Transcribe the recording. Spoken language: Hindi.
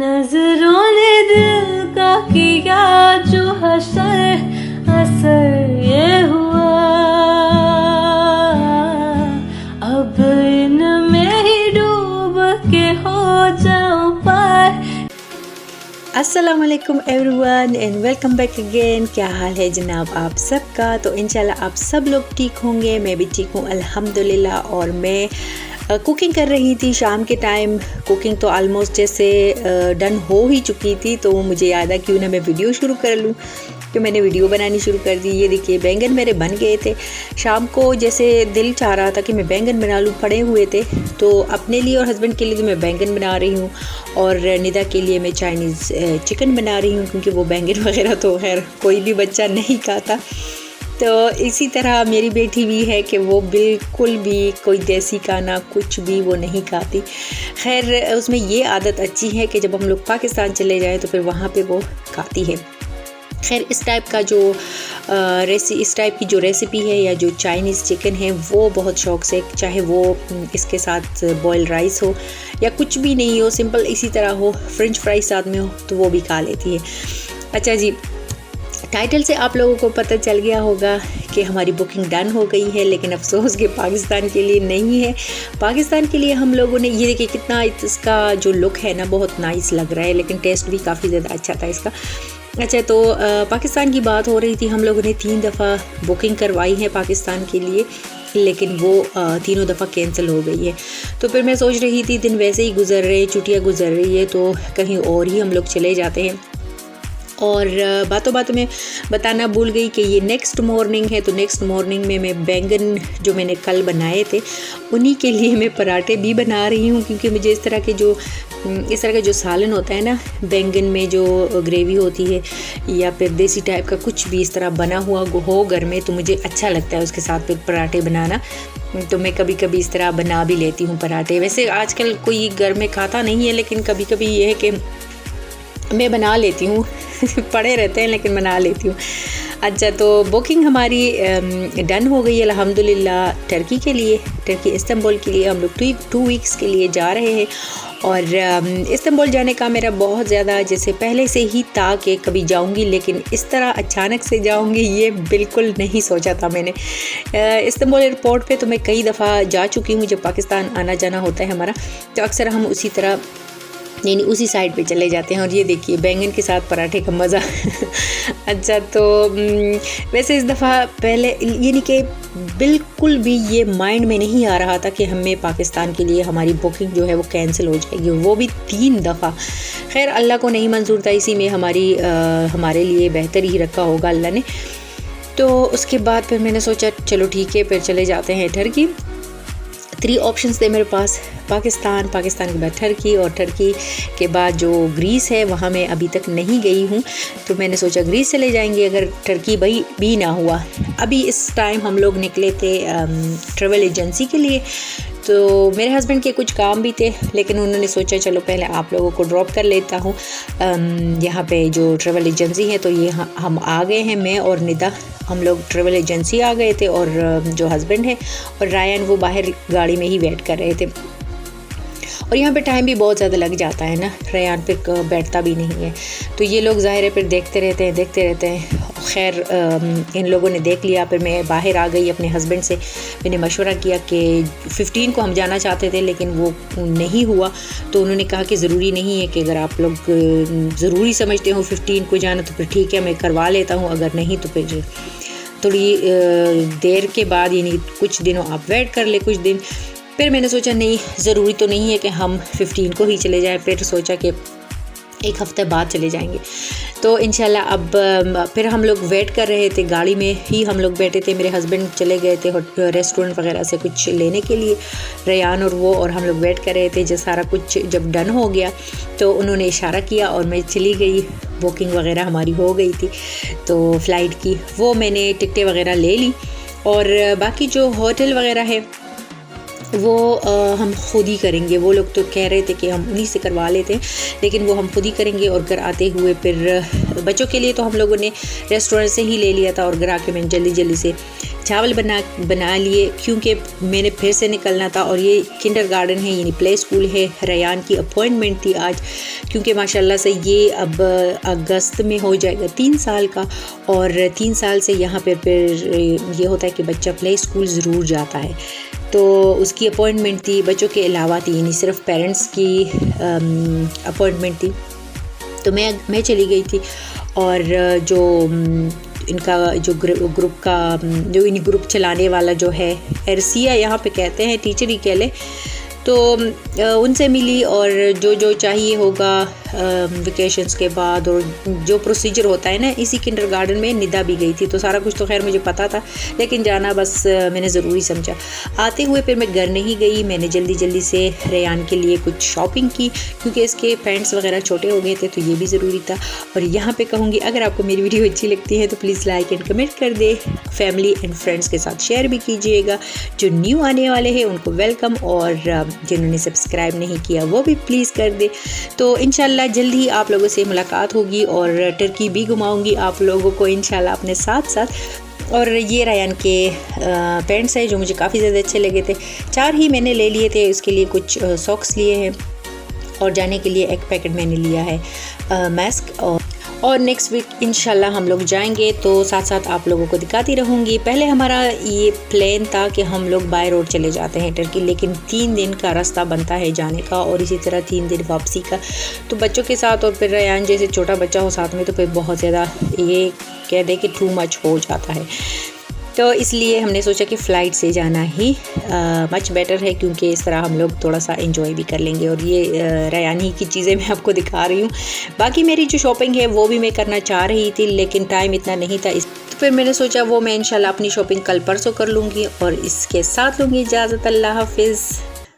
नजरों ने दिल का किया जो हसर असर ये हुआ, अब इनमें ही डूब के हो जाऊं पार। अस्सलामुअलैकुम everyone and welcome back again. क्या हाल है जनाब आप सबका? तो इंशाल्लाह आप सब लोग ठीक होंगे, मैं भी ठीक हूँ अल्हम्दुलिल्लाह। और मैं कुकिंग कर रही थी शाम के टाइम। कुकिंग तो आलमोस्ट जैसे डन हो ही चुकी थी, तो मुझे याद है क्यों ना मैं वीडियो शुरू कर लूँ, तो मैंने वीडियो बनानी शुरू कर दी। ये देखिए बैंगन मेरे बन गए थे। शाम को जैसे दिल चाह रहा था कि मैं बैंगन बना लूँ, पड़े हुए थे, तो अपने लिए और हस्बैंड के लिए तो मैं बैंगन बना रही हूँ और निदा के लिए मैं चाइनीज़ चिकन बना रही हूँ, क्योंकि वो बैंगन वगैरह तो खैर कोई भी बच्चा नहीं खाता। तो इसी तरह मेरी बेटी भी है कि वो बिल्कुल भी कोई देसी खाना कुछ भी वो नहीं खाती। खैर उसमें ये आदत अच्छी है कि जब हम लोग पाकिस्तान चले जाएँ तो फिर वहाँ पे वो खाती है। खैर इस टाइप की जो रेसिपी है या जो चाइनीज़ चिकन है वो बहुत शौक़ से, चाहे वो इसके साथ बॉयल राइस हो या कुछ भी नहीं हो, सिंपल इसी तरह हो, फ्रेंच फ्राइज साथ में हो, तो वो भी खा लेती है। अच्छा जी, टाइटल से आप लोगों को पता चल गया होगा कि हमारी बुकिंग डन हो गई है, लेकिन अफसोस कि पाकिस्तान के लिए नहीं है। पाकिस्तान के लिए हम लोगों ने, ये देखिए कितना इसका जो लुक है ना बहुत नाइस लग रहा है, लेकिन टेस्ट भी काफ़ी ज़्यादा अच्छा था इसका। अच्छा, तो पाकिस्तान की बात हो रही थी। हम लोगों ने 3 दफ़ा बुकिंग करवाई है पाकिस्तान के लिए, लेकिन वो तीनों दफ़ा कैंसिल हो गई है। तो फिर मैं सोच रही थी दिन वैसे ही गुजर रहे, छुट्टियाँ गुजर रही है, तो कहीं और ही हम लोग चले जाते हैं। और बातों बातों में बताना भूल गई कि ये नेक्स्ट मॉर्निंग है, तो नेक्स्ट मॉर्निंग में मैं बैंगन जो मैंने कल बनाए थे उन्हीं के लिए मैं पराठे भी बना रही हूँ, क्योंकि मुझे इस तरह का जो सालन होता है ना, बैंगन में जो ग्रेवी होती है या फिर देसी टाइप का कुछ भी इस तरह बना हुआ हो घर में, तो मुझे अच्छा लगता है उसके साथ फिर पराठे बनाना। तो मैं कभी कभी इस तरह बना भी लेती हूँ पराठे। वैसे आजकल कोई घर में खाता नहीं है, लेकिन कभी कभी ये है कि मैं बना लेती हूँ पड़े रहते हैं लेकिन बना लेती हूँ। अच्छा, तो बुकिंग हमारी डन हो गई है अल्हम्दुलिल्लाह। टर्की के लिए, टर्की इस्तांबुल के लिए हम लोग 2 वीक्स के लिए जा रहे हैं। और इस्तांबुल जाने का मेरा बहुत ज़्यादा जैसे पहले से ही था कि कभी जाऊंगी, लेकिन इस तरह अचानक से जाऊंगी ये बिल्कुल नहीं सोचा था मैंने। इस्तांबुल एयरपोर्ट पे तो मैं कई दफ़ा जा चुकी हूँ। जब पाकिस्तान आना जाना होता है हमारा, तो अक्सर हम उसी तरह यानी उसी साइड पे चले जाते हैं। और ये देखिए बैंगन के साथ पराठे का मज़ा अच्छा, तो वैसे इस दफ़ा पहले यानी कि बिल्कुल भी ये माइंड में नहीं आ रहा था कि हमें पाकिस्तान के लिए हमारी बुकिंग जो है वो कैंसिल हो जाएगी, वो भी 3 दफ़ा। खैर अल्लाह को नहीं मंजूर था, इसी में हमारे लिए बेहतर ही रखा होगा अल्लाह ने। तो उसके बाद फिर मैंने सोचा चलो ठीक है, फिर चले जाते हैं टर्की। 3 ऑप्शंस थे मेरे पास, पाकिस्तान के बाद टर्की, और टर्की के बाद जो ग्रीस है वहाँ मैं अभी तक नहीं गई हूँ, तो मैंने सोचा ग्रीस चले जाएंगे अगर टर्की भी ना हुआ। अभी इस टाइम हम लोग निकले थे ट्रैवल एजेंसी के लिए। तो मेरे हस्बैंड के कुछ काम भी थे, लेकिन उन्होंने सोचा चलो पहले आप लोगों को ड्रॉप कर लेता हूँ यहाँ पे जो ट्रैवल एजेंसी है। तो ये हम आ गए हैं, मैं और निदा, हम लोग ट्रैवल एजेंसी आ गए थे, और जो हस्बैंड है और रायन वो बाहर गाड़ी में ही वेट कर रहे थे। और यहाँ पे टाइम भी बहुत ज़्यादा लग जाता है ना, रेयान पे बैठता भी नहीं है, तो ये लोग ज़ाहिर है फिर देखते रहते हैं। खैर इन लोगों ने देख लिया, फिर मैं बाहर आ गई अपने हस्बैंड से। मैंने मशवरा किया कि 15 को हम जाना चाहते थे, लेकिन वो नहीं हुआ। तो उन्होंने कहा कि ज़रूरी नहीं है, कि अगर आप लोग ज़रूरी समझते हो 15 को जाना तो फिर ठीक है, मैं करवा लेता हूँ, अगर नहीं तो फिर थोड़ी देर के बाद यानी कुछ दिनों आप वेट कर ले, कुछ दिन। फिर मैंने सोचा नहीं, ज़रूरी तो नहीं है कि हम 15 को ही चले जाएं। फिर सोचा कि 1 हफ़्ते बाद चले जाएंगे। तो इंशाल्लाह अब फिर हम लोग वेट कर रहे थे, गाड़ी में ही हम लोग बैठे थे। मेरे हस्बैंड चले गए थे रेस्टोरेंट वगैरह से कुछ लेने के लिए, रेयान और हम लोग वेट कर रहे थे। जब सारा कुछ जब डन हो गया तो उन्होंने इशारा किया और मैं चली गई। बुकिंग वगैरह हमारी हो गई थी, तो फ़्लाइट की वो मैंने टिकटें वगैरह ले ली, और बाकी जो होटल वगैरह है वो हम खुद ही करेंगे। वो लोग तो कह रहे थे कि हम उन्हीं से करवा लेते हैं, लेकिन वो हम खुद ही करेंगे। और घर आते हुए फिर बच्चों के लिए तो हम लोगों ने रेस्टोरेंट से ही ले लिया था, और घर आके मैंने जल्दी से चावल बना लिए, क्योंकि मैंने फिर से निकलना था। और ये किंडरगार्टन है, यानी प्ले स्कूल है। रयान की अपॉइंटमेंट थी आज, क्योंकि माशाल्लाह से ये अब अगस्त में हो जाएगा 3 साल का, और 3 साल से यहाँ पे फिर ये होता है कि बच्चा प्ले स्कूल ज़रूर जाता है। तो उसकी अपॉइंटमेंट थी, बच्चों के अलावा थी, यानी सिर्फ पेरेंट्स की अपॉइंटमेंट थी। तो मैं चली गई थी, और जो इनका जो ग्रुप का जो इन ग्रुप चलाने वाला जो है एरसिया यहाँ पे कहते हैं, टीचर ही कह ले, तो उनसे मिली। और जो चाहिए होगा वेकेशंस के बाद, और जो प्रोसीजर होता है ना इसी किंडरगार्टन में, निदा भी गई थी। तो सारा कुछ तो खैर मुझे पता था, लेकिन जाना बस मैंने ज़रूरी समझा। आते हुए फिर मैं घर नहीं गई, मैंने जल्दी से रेयान के लिए कुछ शॉपिंग की, क्योंकि इसके पैंट्स वगैरह छोटे हो गए थे, तो ये भी ज़रूरी था। और यहाँ पर कहूँगी, अगर आपको मेरी वीडियो अच्छी लगती है तो प्लीज़ लाइक एंड कमेंट कर दे, फैमिली एंड फ्रेंड्स के साथ शेयर भी कीजिएगा। जो न्यू आने वाले हैं उनको वेलकम, और जिन्होंने सब्सक्राइब नहीं किया वो भी प्लीज़ कर दे। तो इंशाल्लाह जल्दी ही आप लोगों से मुलाकात होगी, और टर्की भी घुमाऊंगी आप लोगों को इंशाल्लाह अपने साथ। और ये रयान के पैंट्स हैं जो मुझे काफ़ी ज़्यादा अच्छे लगे थे। 4 ही मैंने ले लिए थे, उसके लिए कुछ सॉक्स लिए हैं, और जाने के लिए एक पैकेट मैंने लिया है मास्क। और नेक्स्ट वीक इंशाल्लाह हम लोग जाएंगे, तो साथ साथ आप लोगों को दिखाती रहूँगी। पहले हमारा ये प्लान था कि हम लोग बाय रोड चले जाते हैं टर्की, लेकिन 3 दिन का रास्ता बनता है जाने का, और इसी तरह 3 दिन वापसी का। तो बच्चों के साथ, और फिर रेयान जैसे छोटा बच्चा हो साथ में, तो फिर बहुत ज़्यादा ये कह दे कि टू मच हो जाता है। तो इसलिए हमने सोचा कि फ़्लाइट से जाना ही मच बेटर है, क्योंकि इस तरह हम लोग थोड़ा सा एंजॉय भी कर लेंगे। और ये रयानी की चीज़ें मैं आपको दिखा रही हूँ। बाकी मेरी जो शॉपिंग है वो भी मैं करना चाह रही थी, लेकिन टाइम इतना नहीं था, तो फिर मैंने सोचा वो मैं इंशाल्लाह अपनी शॉपिंग कल परसों कर लूँगी। और इसके साथ लूँगी इजाज़त। अल्लाह हाफिज़।